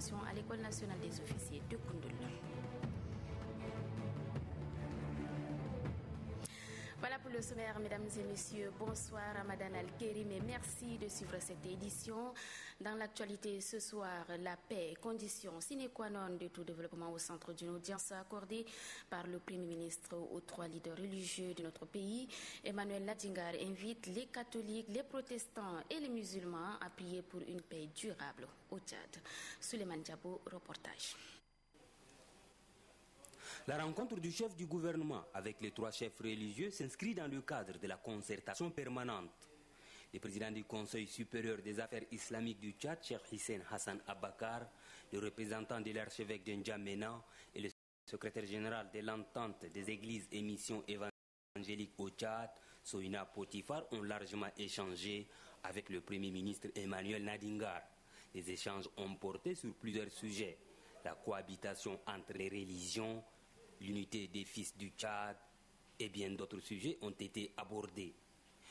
formation à l'École nationale des officiers de Koundoul. Voilà pour le sommaire, mesdames et messieurs. Bonsoir Ramadan Al-Kérim et merci de suivre cette édition. Dans l'actualité ce soir, la paix, condition sine qua non de tout développement au centre d'une audience accordée par le Premier ministre aux 3 leaders religieux de notre pays. Emmanuel Nadingar invite les catholiques, les protestants et les musulmans à prier pour une paix durable au Tchad. Souleymane Diabo, reportage. La rencontre du chef du gouvernement avec les 3 chefs religieux s'inscrit dans le cadre de la concertation permanente. Le président du Conseil supérieur des affaires islamiques du Tchad, Cheikh Hissène Hassan Abakar, le représentant de l'archevêque de N'Djamena et le secrétaire général de l'entente des églises et missions évangéliques au Tchad, Sohina Potifar, ont largement échangé avec le Premier ministre Emmanuel Nadingar. Les échanges ont porté sur plusieurs sujets: la cohabitation entre les religions, l'unité des fils du Tchad et bien d'autres sujets ont été abordés.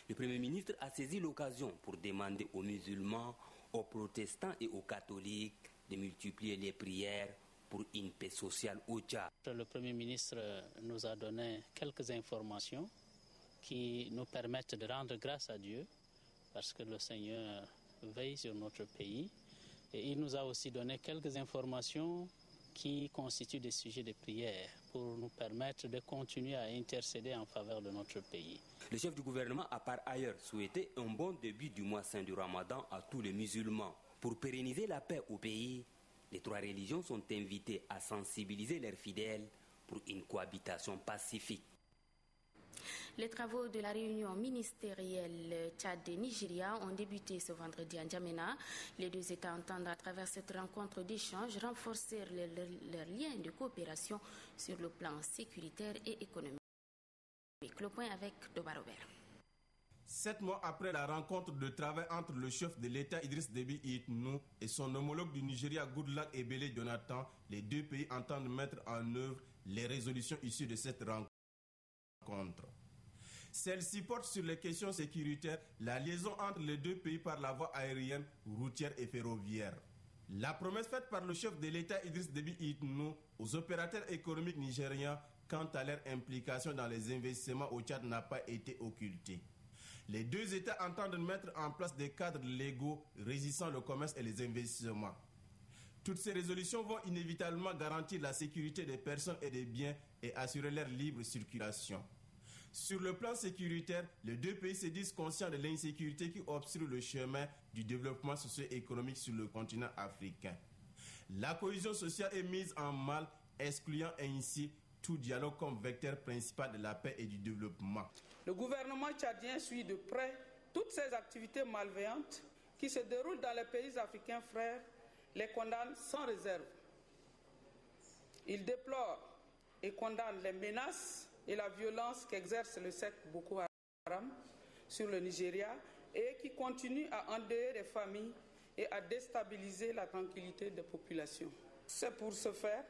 Le Premier ministre a saisi l'occasion pour demander aux musulmans, aux protestants et aux catholiques de multiplier les prières pour une paix sociale au Tchad. Le Premier ministre nous a donné quelques informations qui nous permettent de rendre grâce à Dieu parce que le Seigneur veille sur notre pays. Et il nous a aussi donné quelques informations qui constituent des sujets de prière pour nous permettre de continuer à intercéder en faveur de notre pays. Le chef du gouvernement a par ailleurs souhaité un bon début du mois saint du Ramadan à tous les musulmans. Pour pérenniser la paix au pays, les 3 religions sont invitées à sensibiliser leurs fidèles pour une cohabitation pacifique. Les travaux de la réunion ministérielle Tchad et Nigeria ont débuté ce vendredi à N'Djamena. Les 2 États entendent à travers cette rencontre d'échange renforcer leurs liens de coopération sur le plan sécuritaire et économique. Le point avec Doba Robert. 7 mois après la rencontre de travail entre le chef de l'État Idriss Déby Itno et son homologue du Nigeria Goodluck Ebele Jonathan, les 2 pays entendent mettre en œuvre les résolutions issues de cette rencontre. Celle-ci porte sur les questions sécuritaires, la liaison entre les 2 pays par la voie aérienne, routière et ferroviaire. La promesse faite par le chef de l'État Idriss Déby Itno aux opérateurs économiques nigériens quant à leur implication dans les investissements au Tchad n'a pas été occultée. Les 2 États entendent mettre en place des cadres légaux régissant le commerce et les investissements. Toutes ces résolutions vont inévitablement garantir la sécurité des personnes et des biens et assurer leur libre circulation. Sur le plan sécuritaire, les 2 pays se disent conscients de l'insécurité qui obstrue le chemin du développement socio-économique sur le continent africain. La cohésion sociale est mise en mal, excluant ainsi tout dialogue comme vecteur principal de la paix et du développement. Le gouvernement tchadien suit de près toutes ces activités malveillantes qui se déroulent dans les pays africains frères, les condamne sans réserve. Il déplore et condamne les menaces et la violence qu'exerce le secte Boko Haram sur le Nigeria et qui continue à endeuiller les familles et à déstabiliser la tranquillité des populations. C'est pour ce faire,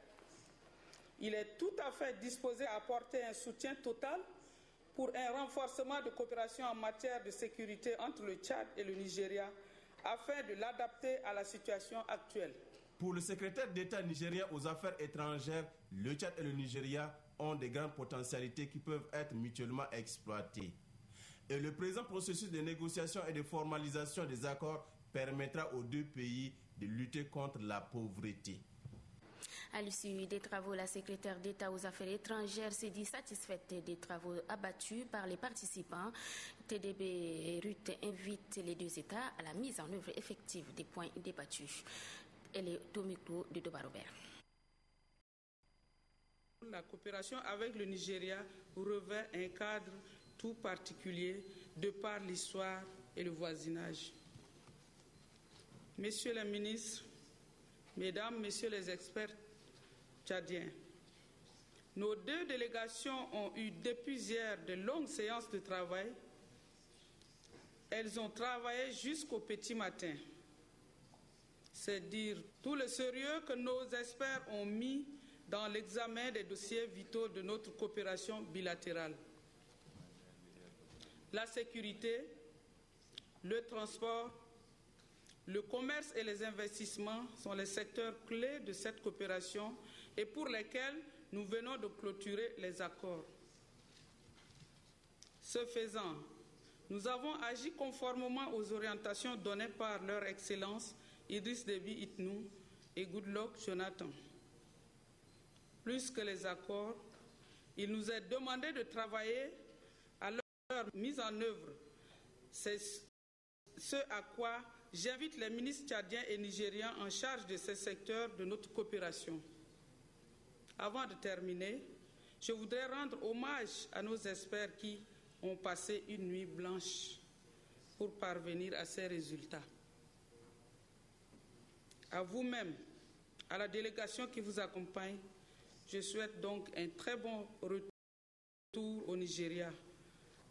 il est tout à fait disposé à apporter un soutien total pour un renforcement de coopération en matière de sécurité entre le Tchad et le Nigeria afin de l'adapter à la situation actuelle. Pour le secrétaire d'État nigérien aux affaires étrangères, le Tchad et le Nigeria ont de grandes potentialités qui peuvent être mutuellement exploitées. Et le présent processus de négociation et de formalisation des accords permettra aux 2 pays de lutter contre la pauvreté. À l'issue des travaux, la secrétaire d'État aux affaires étrangères s'est dit satisfaite des travaux abattus par les participants. TDB Ruth invite les 2 États à la mise en œuvre effective des points débattus. Elle est au micro de Doba Robert. La coopération avec le Nigeria revêt un cadre tout particulier de par l'histoire et le voisinage. Messieurs les ministres, Mesdames, Messieurs les experts tchadiens, nos 2 délégations ont eu depuis hier de longues séances de travail. Elles ont travaillé jusqu'au petit matin. C'est dire tout le sérieux que nos experts ont mis dans l'examen des dossiers vitaux de notre coopération bilatérale. La sécurité, le transport, Le commerce et les investissements sont les secteurs clés de cette coopération et pour lesquels nous venons de clôturer les accords. Ce faisant, nous avons agi conformément aux orientations données par leur Excellence Idriss Déby Itnou et Goodluck Jonathan. Plus que les accords, il nous est demandé de travailler à leur mise en œuvre. C'est ce à quoi j'invite les ministres tchadiens et nigérians en charge de ces secteurs de notre coopération. Avant de terminer, je voudrais rendre hommage à nos experts qui ont passé une nuit blanche pour parvenir à ces résultats. À vous-même, à la délégation qui vous accompagne, je souhaite donc un très bon retour au Nigeria.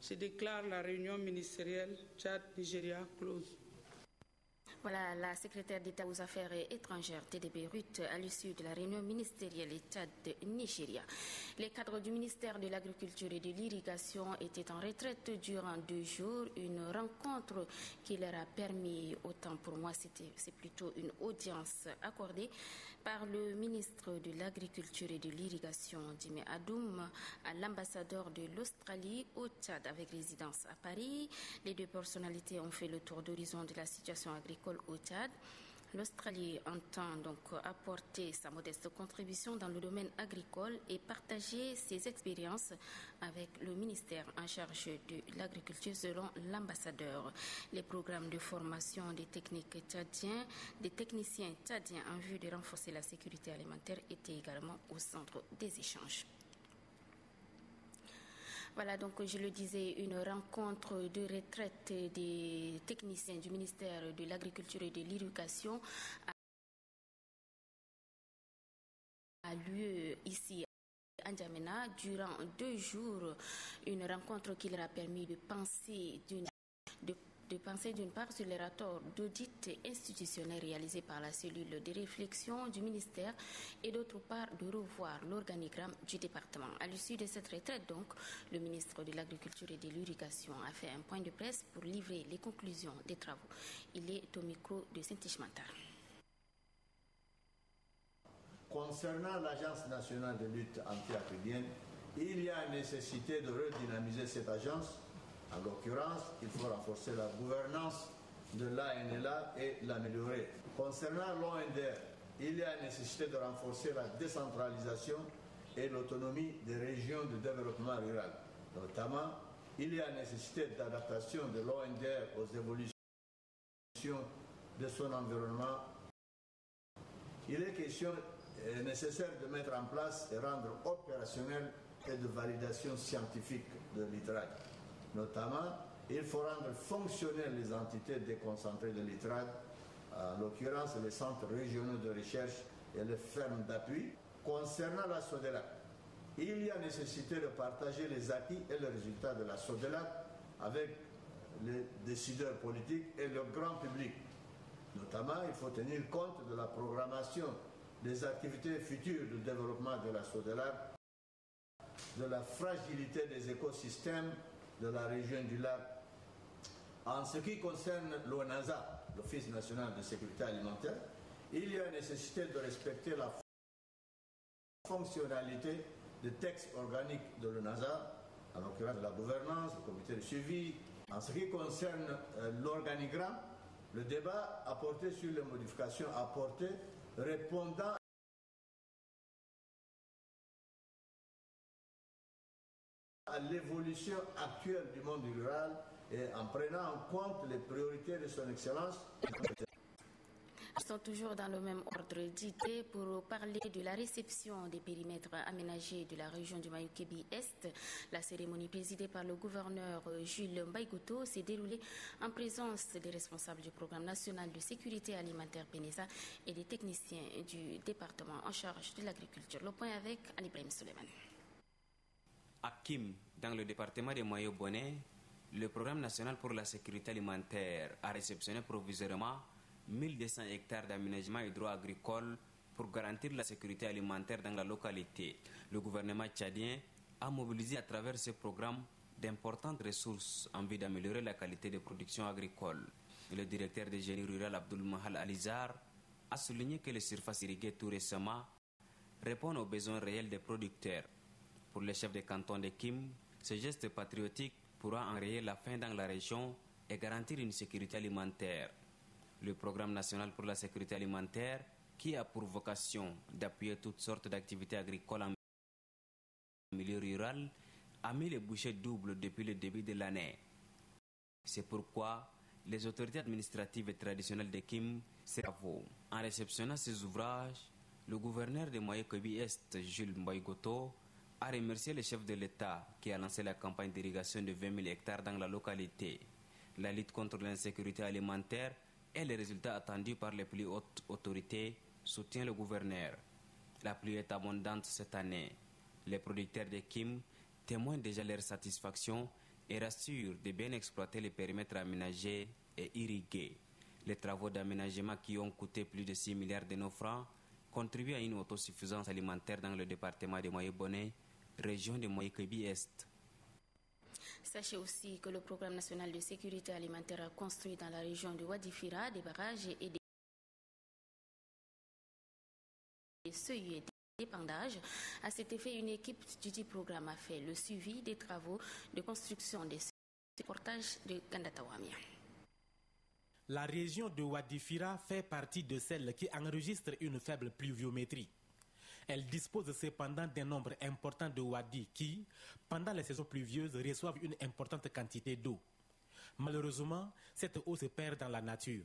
Je déclare la réunion ministérielle Tchad-Nigeria close. Voilà la secrétaire d'État aux Affaires étrangères TDB Ruth à l'issue de la réunion ministérielle Tchad de Nigeria. Les cadres du ministère de l'Agriculture et de l'Irrigation étaient en retraite durant 2 jours. Une rencontre qui leur a permis, autant pour moi c'est plutôt une audience accordée par le ministre de l'Agriculture et de l'Irrigation, Dime Adoum, à l'ambassadeur de l'Australie au Tchad avec résidence à Paris. Les 2 personnalités ont fait le tour d'horizon de la situation agricole au Tchad. L'Australie entend donc apporter sa modeste contribution dans le domaine agricole et partager ses expériences avec le ministère en charge de l'agriculture selon l'ambassadeur. Les programmes de formation des techniciens tchadiens en vue de renforcer la sécurité alimentaire étaient également au centre des échanges. Voilà, donc je le disais, une rencontre de retraite des techniciens du ministère de l'Agriculture et de l'Irrigation a lieu ici à N'Djamena durant 2 jours. Une rencontre qui leur a permis de penser d'une part sur les rapports d'audit institutionnel réalisés par la cellule de réflexion du ministère et d'autre part de revoir l'organigramme du département. À l'issue de cette retraite, donc, le ministre de l'Agriculture et de l'Irrigation a fait un point de presse pour livrer les conclusions des travaux. Il est au micro de Saint-Tiche Mantar. Concernant l'Agence nationale de lutte anti-acridienne, il y a nécessité de redynamiser cette agence. En l'occurrence, il faut renforcer la gouvernance de l'ANLA et l'améliorer. Concernant l'ONDR, il y a nécessité de renforcer la décentralisation et l'autonomie des régions de développement rural. Notamment, il y a nécessité d'adaptation de l'ONDR aux évolutions de son environnement. Il est nécessaire de mettre en place et rendre opérationnel et de validation scientifique de l'ITRAD. Notamment, il faut rendre fonctionnelles les entités déconcentrées de l'ITRAD, en l'occurrence les centres régionaux de recherche et les fermes d'appui. Concernant la SODELAC, il y a nécessité de partager les acquis et les résultats de la SODELAC avec les décideurs politiques et le grand public. Notamment, il faut tenir compte de la programmation des activités futures de développement de la SODELAC, de la fragilité des écosystèmes de la région du lac. En ce qui concerne l'ONASA, l'Office national de sécurité alimentaire, il y a nécessité de respecter la fonctionnalité des textes organiques de l'ONASA, en l'occurrence la gouvernance, le comité de suivi. En ce qui concerne l'organigramme, le débat a porté sur les modifications apportées répondant à l'évolution actuelle du monde rural et en prenant en compte les priorités de son Excellence. Ils sont toujours dans le même ordre d'idées pour parler de la réception des périmètres aménagés de la région du Mayukébi-Est. La cérémonie présidée par le gouverneur Jules Mbaïgouto s'est déroulée en présence des responsables du programme national de sécurité alimentaire PENESA et des techniciens du département en charge de l'agriculture. Le point avec Ali Ibrahim Suleiman. À Kim, dans le département de Mayo-Bonnet, le programme national pour la sécurité alimentaire a réceptionné provisoirement 1200 hectares d'aménagement hydro-agricole pour garantir la sécurité alimentaire dans la localité. Le gouvernement tchadien a mobilisé à travers ce programme d'importantes ressources en vue d'améliorer la qualité de production agricole. Le directeur de génie rural Abdul Mahal Alizar a souligné que les surfaces irriguées tout récemment répondent aux besoins réels des producteurs. Pour le chef de canton de Kim, ce geste patriotique pourra enrayer la faim dans la région et garantir une sécurité alimentaire. Le Programme national pour la sécurité alimentaire, qui a pour vocation d'appuyer toutes sortes d'activités agricoles en milieu rural, a mis les bouchées doubles depuis le début de l'année. C'est pourquoi les autorités administratives et traditionnelles de Kim se travaux. En réceptionnant ces ouvrages, le gouverneur de Moyen-Kobi-Est, Jules Mbaïgoto, a remercié le chef de l'État qui a lancé la campagne d'irrigation de 20 000 hectares dans la localité. La lutte contre l'insécurité alimentaire et les résultats attendus par les plus hautes autorités soutient le gouverneur. La pluie est abondante cette année. Les producteurs de Kim témoignent déjà leur satisfaction et rassurent de bien exploiter les périmètres aménagés et irrigués. Les travaux d'aménagement qui ont coûté plus de 6 milliards de nos francs contribuent à une autosuffisance alimentaire dans le département de Moyen-Bonnet, région de Moyen-Kobi-Est. Sachez aussi que le Programme national de sécurité alimentaire a construit dans la région de Wadifira des barrages et des seuils d'épandage. À cet effet, une équipe du programme a fait le suivi des travaux de construction des portages de Kandatawamia. La région de Wadifira fait partie de celles qui enregistrent une faible pluviométrie. Elle dispose cependant d'un nombre important de wadis qui, pendant les saisons pluvieuses, reçoivent une importante quantité d'eau. Malheureusement, cette eau se perd dans la nature.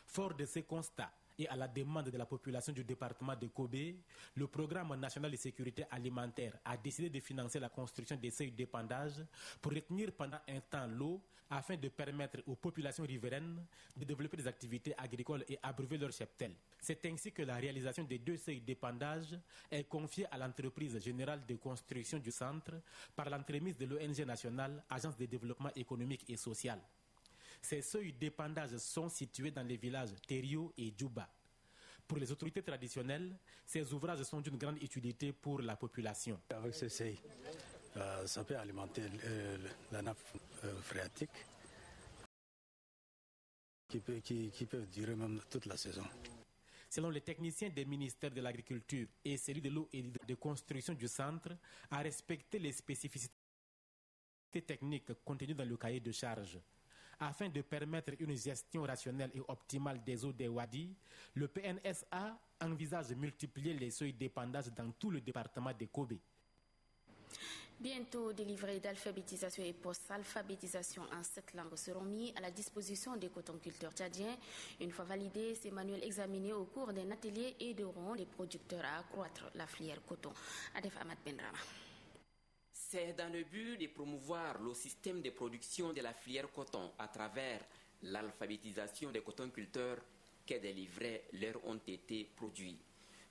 Fort de ces constats et à la demande de la population du département de Kobe, le Programme national de sécurité alimentaire a décidé de financer la construction des seuils d'épandage pour retenir pendant un temps l'eau afin de permettre aux populations riveraines de développer des activités agricoles et abreuver leurs cheptels. C'est ainsi que la réalisation des 2 seuils d'épandage est confiée à l'entreprise générale de construction du centre par l'entremise de l'ONG nationale, Agence de développement économique et social. Ces seuils d'épandage sont situés dans les villages Terio et Djouba. Pour les autorités traditionnelles, ces ouvrages sont d'une grande utilité pour la population. Avec ces seuils, ça peut alimenter la nappe phréatique qui peut durer même toute la saison. Selon les techniciens des ministères de l'Agriculture et celui de l'eau et de construction du centre, à respecter les spécificités techniques contenues dans le cahier de charges. Afin de permettre une gestion rationnelle et optimale des eaux des wadis, le PNSA envisage de multiplier les seuils d'épandage dans tout le département de Kobe. Bientôt, des livrets d'alphabétisation et post-alphabétisation en 7 langues seront mis à la disposition des cotonculteurs tchadiens. Une fois validés, ces manuels examinés au cours d'un atelier aideront les producteurs à accroître la filière coton. Adef Ahmad Benrama. C'est dans le but de promouvoir le système de production de la filière coton à travers l'alphabétisation des cotonculteurs que des livrets leur ont été produits.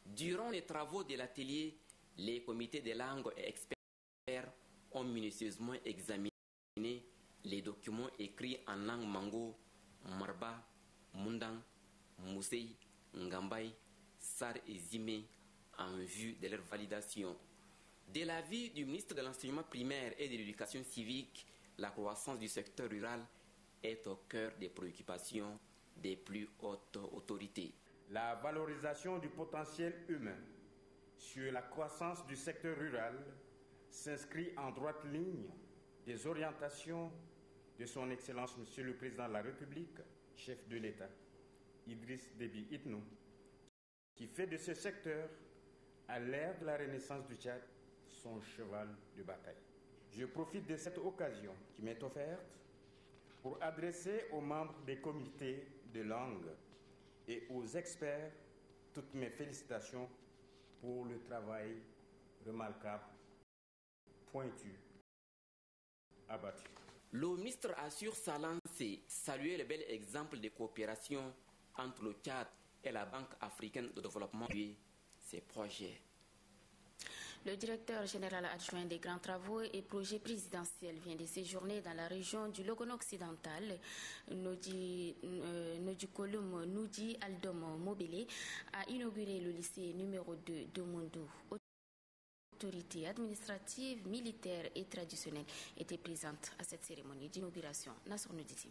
Durant les travaux de l'atelier, les comités de langue et experts ont minutieusement examiné les documents écrits en langue mango, marba, mundang, mousei, ngambay, sar et zimé en vue de leur validation. De l'avis du ministre de l'Enseignement primaire et de l'Éducation civique, la croissance du secteur rural est au cœur des préoccupations des plus hautes autorités. La valorisation du potentiel humain sur la croissance du secteur rural s'inscrit en droite ligne des orientations de son Excellence Monsieur le Président de la République, chef de l'État, Idriss Déby Itno, qui fait de ce secteur, à l'ère de la renaissance du Tchad, son cheval de bataille. Je profite de cette occasion qui m'est offerte pour adresser aux membres des comités de langue et aux experts toutes mes félicitations pour le travail remarquable, pointu, abattu. Le ministre assure sa lancée, saluer le bel exemple de coopération entre le Tchad et la Banque africaine de développement et ses projets. Le directeur général adjoint des grands travaux et projets présidentiels vient de séjourner dans la région du Logono occidental. Nodi Kolum Noudi Aldom Mobile a inauguré le lycée numéro 2 de Mondou. Autorités administratives, militaires et traditionnelles étaient présentes à cette cérémonie d'inauguration. Nassor Nuditi.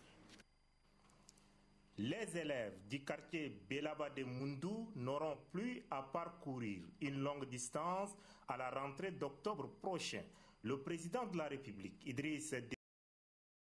Les élèves du quartier Belaba de Mundou n'auront plus à parcourir une longue distance à la rentrée d'octobre prochain. Le président de la République, Idriss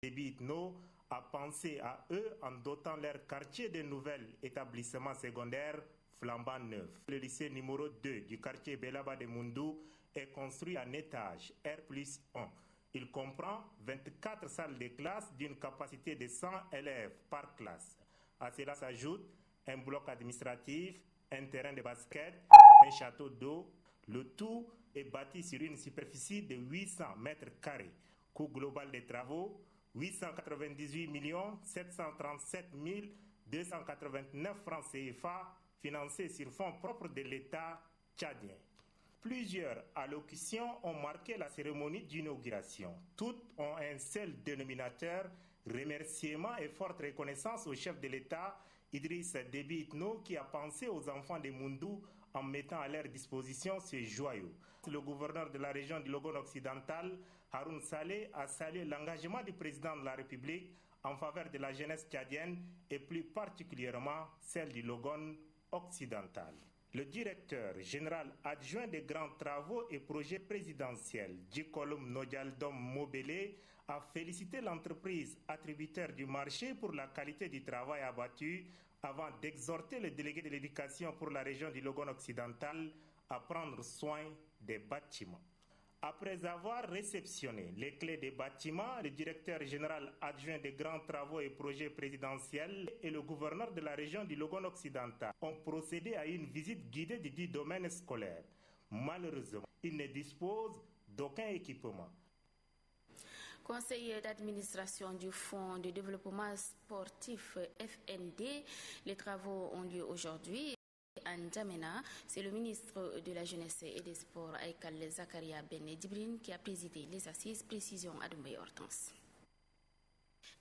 Déby Itno, a pensé à eux en dotant leur quartier de nouvel établissement secondaire flambant neuf. Le lycée numéro 2 du quartier Belaba de Mundou est construit en étage R+1. Il comprend 24 salles de classe d'une capacité de 100 élèves par classe. À cela s'ajoute un bloc administratif, un terrain de basket, un château d'eau. Le tout est bâti sur une superficie de 800 mètres carrés. Coût global des travaux, 898 737 289 francs CFA, financés sur fonds propres de l'État tchadien. Plusieurs allocutions ont marqué la cérémonie d'inauguration. Toutes ont un seul dénominateur: remerciements et forte reconnaissance au chef de l'État, Idriss Déby Itno, qui a pensé aux enfants de Mundou en mettant à leur disposition ces joyaux. Le gouverneur de la région du Logone occidental, Haroun Saleh, a salué l'engagement du président de la République en faveur de la jeunesse tchadienne et plus particulièrement celle du Logone occidental. Le directeur général adjoint des grands travaux et projets présidentiels, Djikolom Nodialdom Mobele, a félicité l'entreprise attributaire du marché pour la qualité du travail abattu avant d'exhorter le délégué de l'éducation pour la région du Logone occidental à prendre soin des bâtiments. Après avoir réceptionné les clés des bâtiments, le directeur général adjoint des grands travaux et projets présidentiels et le gouverneur de la région du Logone occidental ont procédé à une visite guidée du dit domaine scolaire. Malheureusement, ils ne disposent d'aucun équipement. Conseiller d'administration du Fonds de développement sportif FND, les travaux ont lieu aujourd'hui. À N'Djamena, c'est le ministre de la Jeunesse et des Sports, Aïkal Zakaria Ben Djibrine, qui a présidé les assises. Précision à Doumbé Hortense.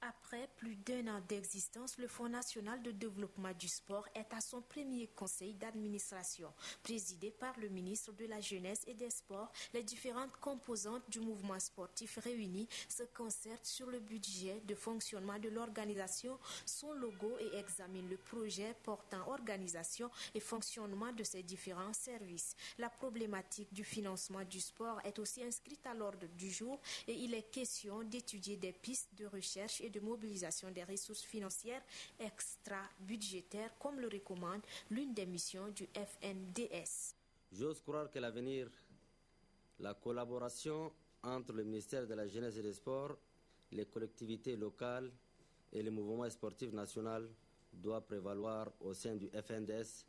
Après plus d'un an d'existence, le Fonds national de développement du sport est à son premier conseil d'administration. Présidé par le ministre de la Jeunesse et des Sports, les différentes composantes du mouvement sportif réunies se concertent sur le budget de fonctionnement de l'organisation, son logo et examinent le projet portant organisation et fonctionnement de ses différents services. La problématique du financement du sport est aussi inscrite à l'ordre du jour et il est question d'étudier des pistes de recherche et de mobilisation des ressources financières extra-budgétaires, comme le recommande l'une des missions du FNDS. J'ose croire que l'avenir, la collaboration entre le ministère de la Jeunesse et des Sports, les collectivités locales et le mouvement sportif national doit prévaloir au sein du FNDS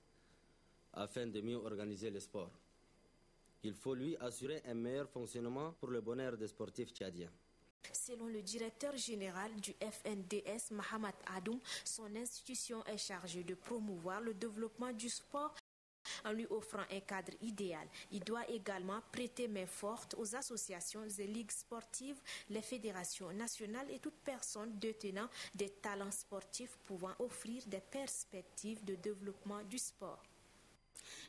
afin de mieux organiser le sport. Il faut lui assurer un meilleur fonctionnement pour le bonheur des sportifs tchadiens. Selon le directeur général du FNDS, Mahamad Adoum, son institution est chargée de promouvoir le développement du sport en lui offrant un cadre idéal. Il doit également prêter main forte aux associations et ligues sportives, les fédérations nationales et toute personne détenant des talents sportifs pouvant offrir des perspectives de développement du sport.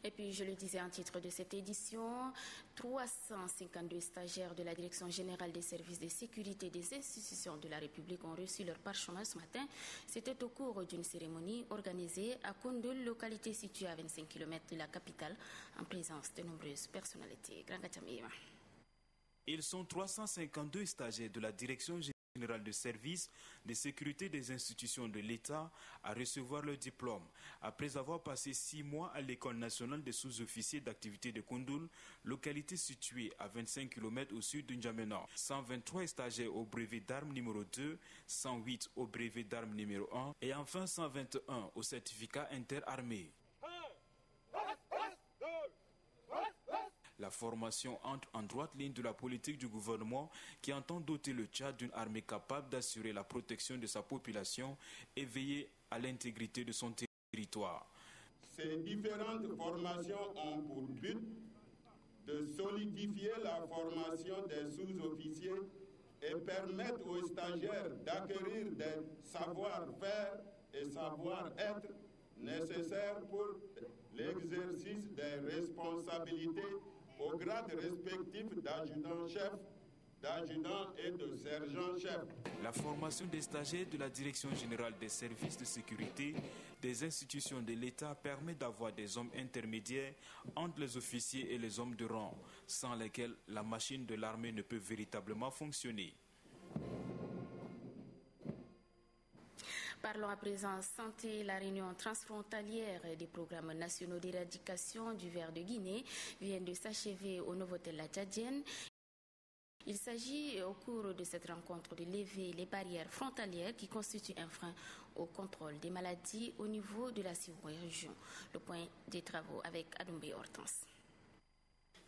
Et puis, je le disais en titre de cette édition, 352 stagiaires de la Direction générale des services de sécurité des institutions de la République ont reçu leur parchemin ce matin. C'était au cours d'une cérémonie organisée à Koundoul, localité située à 25 km de la capitale, en présence de nombreuses personnalités. Ils sont 352 stagiaires de la Direction générale de services de sécurité des institutions de l'État à recevoir leur diplôme. Après avoir passé 6 mois à l'École nationale des sous-officiers d'activité de Koundoul, localité située à 25 km au sud de N'Djamena. 123 stagiaires au brevet d'armes numéro 2, 108 au brevet d'armes numéro 1 et enfin 121 au certificat interarmé. La formation entre en droite ligne de la politique du gouvernement qui entend doter le Tchad d'une armée capable d'assurer la protection de sa population et veiller à l'intégrité de son territoire. Ces différentes formations ont pour but de solidifier la formation des sous-officiers et permettre aux stagiaires d'acquérir des savoir-faire et savoir-être nécessaires pour l'exercice des responsabilités au grade respectif d'adjudant-chef d'adjudants et de sergents-chefs. La formation des stagiaires de la Direction générale des services de sécurité des institutions de l'État permet d'avoir des hommes intermédiaires entre les officiers et les hommes de rang, sans lesquels la machine de l'armée ne peut véritablement fonctionner. Parlons à présent santé. La réunion transfrontalière des programmes nationaux d'éradication du ver de Guinée vient de s'achever au Novotel la Tchadienne. Il s'agit au cours de cette rencontre de lever les barrières frontalières qui constituent un frein au contrôle des maladies au niveau de la région. Le point des travaux avec Adoumbe Hortense.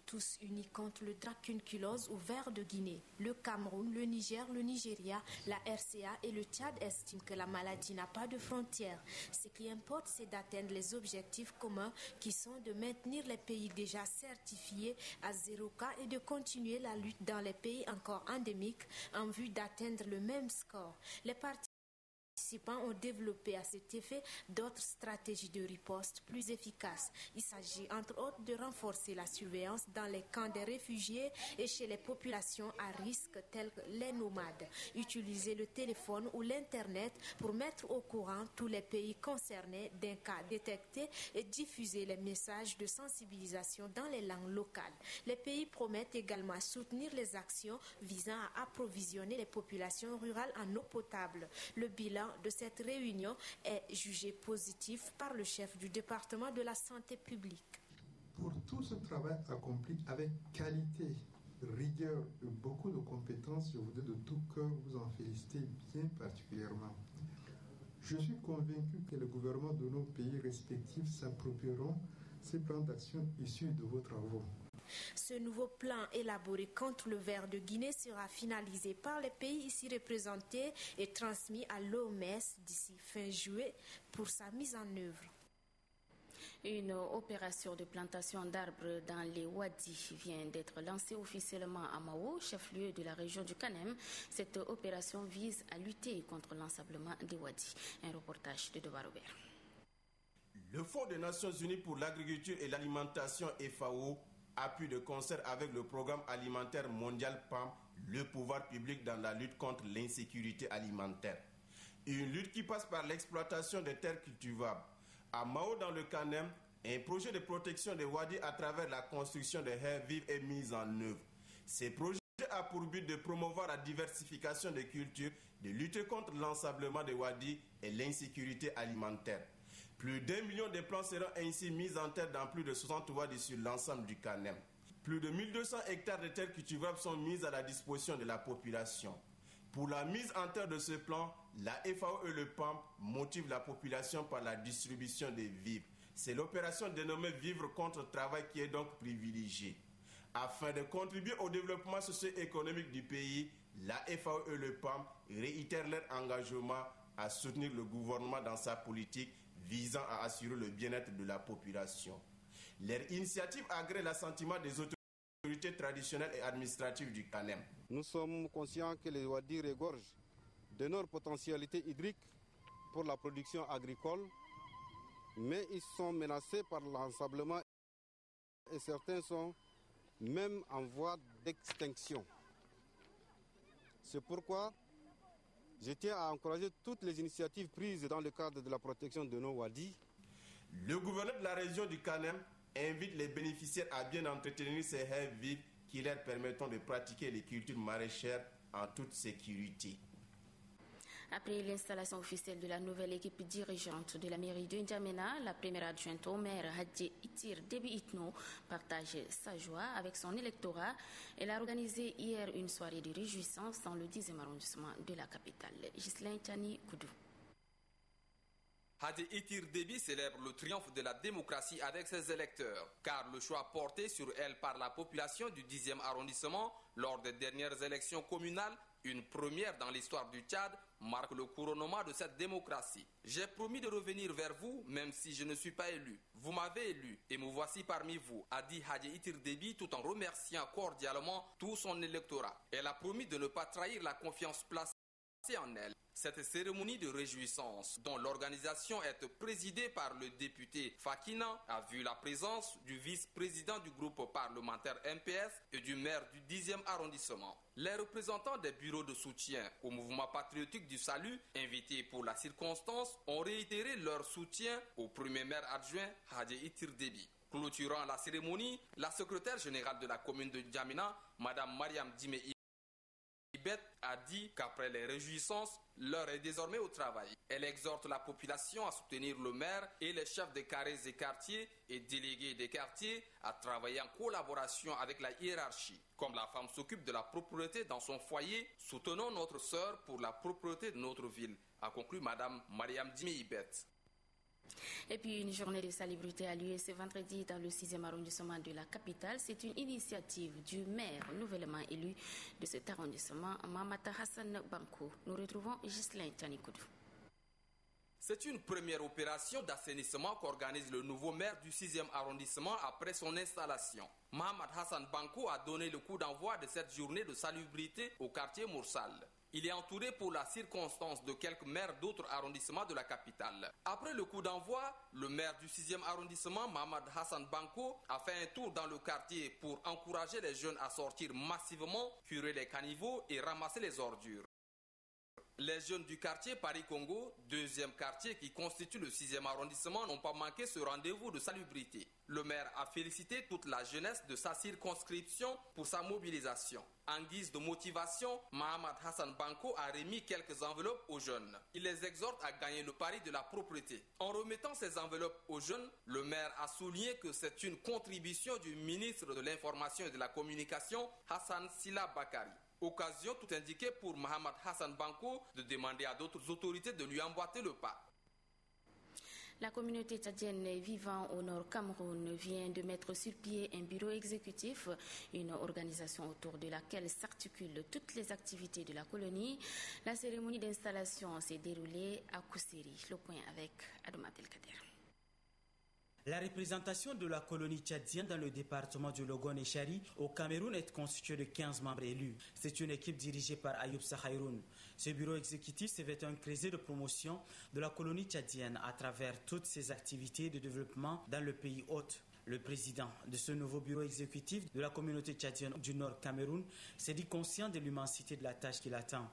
Tous unis contre le dracunculose ou ver de Guinée. Le Cameroun, le Niger, le Nigeria, la RCA et le Tchad estiment que la maladie n'a pas de frontières. Ce qui importe, c'est d'atteindre les objectifs communs qui sont de maintenir les pays déjà certifiés à 0 cas et de continuer la lutte dans les pays encore endémiques en vue d'atteindre le même score. Les participants ont développé à cet effet d'autres stratégies de riposte plus efficaces. Il s'agit entre autres de renforcer la surveillance dans les camps des réfugiés et chez les populations à risque telles que les nomades. Utiliser le téléphone ou l'Internet pour mettre au courant tous les pays concernés d'un cas détecté et diffuser les messages de sensibilisation dans les langues locales. Les pays promettent également soutenir les actions visant à approvisionner les populations rurales en eau potable. Le bilan de cette réunion est jugé positif par le chef du département de la santé publique. Pour tout ce travail accompli avec qualité, rigueur et beaucoup de compétences, je voudrais de tout cœur vous en féliciter bien particulièrement. Je suis convaincu que les gouvernements de nos pays respectifs s'approprieront ces plans d'action issus de vos travaux. Ce nouveau plan élaboré contre le ver de Guinée sera finalisé par les pays ici représentés et transmis à l'OMS d'ici fin juillet pour sa mise en œuvre. Une opération de plantation d'arbres dans les Wadis vient d'être lancée officiellement à Mao, chef-lieu de la région du Kanem. Cette opération vise à lutter contre l'ensablement des Wadis. Un reportage de Devoir Robert. Le Fonds des Nations Unies pour l'agriculture et l'alimentation FAO appuie de concert avec le programme alimentaire mondial PAM le pouvoir public dans la lutte contre l'insécurité alimentaire. Une lutte qui passe par l'exploitation des terres cultivables. À Mao, dans le Kanem, un projet de protection des wadis à travers la construction des aires vives est mis en œuvre. Ces projets a pour but de promouvoir la diversification des cultures, de lutter contre l'ensablement des wadis et l'insécurité alimentaire. Plus d'1 million de plants seront ainsi mis en terre dans plus de 60 wadis sur l'ensemble du Kanem. Plus de 1200 hectares de terres cultivables sont mis à la disposition de la population. Pour la mise en terre de ce plan, la FAO et le PAM motivent la population par la distribution des vivres. C'est l'opération dénommée Vivre contre travail qui est donc privilégiée. Afin de contribuer au développement socio-économique du pays, la FAO et le PAM réitèrent leur engagement à soutenir le gouvernement dans sa politique visant à assurer le bien-être de la population. Leur initiative agrée l'assentiment des autorités traditionnelles et administratives du Kanem. Nous sommes conscients que les Wadis regorgent d'énormes potentialités hydriques pour la production agricole, mais ils sont menacés par l'ensablement et certains sont même en voie d'extinction. C'est pourquoi je tiens à encourager toutes les initiatives prises dans le cadre de la protection de nos wadis. Le gouverneur de la région du Kanem invite les bénéficiaires à bien entretenir ces aires vives qui leur permettront de pratiquer les cultures maraîchères en toute sécurité. Après l'installation officielle de la nouvelle équipe dirigeante de la mairie de N'Djamena, la première adjointe au maire Hadji Itir Déby Itno partage sa joie avec son électorat. Elle a organisé hier une soirée de réjouissance dans le 10e arrondissement de la capitale. Ghislain Tchani Koudou. Hadji Itir Déby célèbre le triomphe de la démocratie avec ses électeurs, car le choix porté sur elle par la population du 10e arrondissement lors des dernières élections communales, une première dans l'histoire du Tchad, marque le couronnement de cette démocratie. J'ai promis de revenir vers vous, même si je ne suis pas élu. Vous m'avez élu et me voici parmi vous, a dit Hadji Itir Déby tout en remerciant cordialement tout son électorat. Elle a promis de ne pas trahir la confiance placée passé en elle. Cette cérémonie de réjouissance, dont l'organisation est présidée par le député Fakina, a vu la présence du vice-président du groupe parlementaire MPS et du maire du 10e arrondissement. Les représentants des bureaux de soutien au mouvement patriotique du salut, invités pour la circonstance, ont réitéré leur soutien au premier maire adjoint Hadji Itir Déby. Clôturant la cérémonie, la secrétaire générale de la commune de N'Djamena, Mme Mariam Djimé Ibet, a dit qu'après les réjouissances, l'heure est désormais au travail. Elle exhorte la population à soutenir le maire et les chefs des carrés et quartiers et délégués des quartiers à travailler en collaboration avec la hiérarchie. Comme la femme s'occupe de la propreté dans son foyer, soutenons notre sœur pour la propreté de notre ville, a conclu Mme Mariam Djimé Ibet. Et puis une journée de salubrité a lieu ce vendredi dans le 6e arrondissement de la capitale. C'est une initiative du maire nouvellement élu de cet arrondissement, Mamata Hassan Banko. Nous retrouvons Ghislain Tanikoudou. C'est une première opération d'assainissement qu'organise le nouveau maire du 6e arrondissement après son installation. Mohamed Hassan Banko a donné le coup d'envoi de cette journée de salubrité au quartier Moursal. Il est entouré pour la circonstance de quelques maires d'autres arrondissements de la capitale. Après le coup d'envoi, le maire du 6e arrondissement, Mohamed Hassan Banko, a fait un tour dans le quartier pour encourager les jeunes à sortir massivement, curer les caniveaux et ramasser les ordures. Les jeunes du quartier Paris-Congo, deuxième quartier qui constitue le 6e arrondissement, n'ont pas manqué ce rendez-vous de salubrité. Le maire a félicité toute la jeunesse de sa circonscription pour sa mobilisation. En guise de motivation, Mohamed Hassan Banko a remis quelques enveloppes aux jeunes. Il les exhorte à gagner le pari de la propreté. En remettant ces enveloppes aux jeunes, le maire a souligné que c'est une contribution du ministre de l'Information et de la Communication, Hassan Sila Bakari. Occasion tout indiquée pour Mohamed Hassan Banko de demander à d'autres autorités de lui emboîter le pas. La communauté tchadienne vivant au nord Cameroun vient de mettre sur pied un bureau exécutif, une organisation autour de laquelle s'articulent toutes les activités de la colonie. La cérémonie d'installation s'est déroulée à Kousseri. Le point avec Adam Abdelkader. La représentation de la colonie tchadienne dans le département du Logon et Chari au Cameroun est constituée de 15 membres élus. C'est une équipe dirigée par Ayoub Sahaïroun. Ce bureau exécutif se veut un creuset de promotion de la colonie tchadienne à travers toutes ses activités de développement dans le pays hôte. Le président de ce nouveau bureau exécutif de la communauté tchadienne du Nord Cameroun s'est dit conscient de l'immensité de la tâche qui l'attend.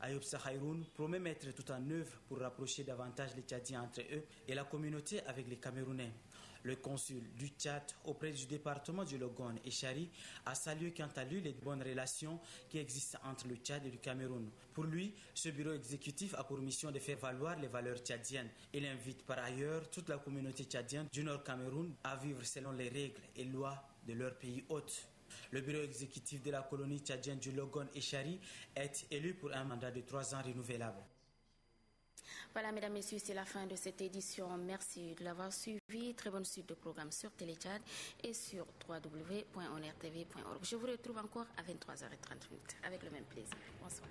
Ayoub Sahaïroun promet mettre tout en œuvre pour rapprocher davantage les Tchadiens entre eux et la communauté avec les Camerounais. Le consul du Tchad auprès du département du Logon et Chari a salué quant à lui les bonnes relations qui existent entre le Tchad et le Cameroun. Pour lui, ce bureau exécutif a pour mission de faire valoir les valeurs tchadiennes. Il invite par ailleurs toute la communauté tchadienne du Nord Cameroun à vivre selon les règles et lois de leur pays hôte. Le bureau exécutif de la colonie tchadienne du Logon et Chari est élu pour un mandat de 3 ans renouvelable. Voilà, mesdames, messieurs, c'est la fin de cette édition. Merci de l'avoir suivi. Très bonne suite de programmes sur Télétchad et sur www.onertv.org. Je vous retrouve encore à 23h30 avec le même plaisir. Bonsoir.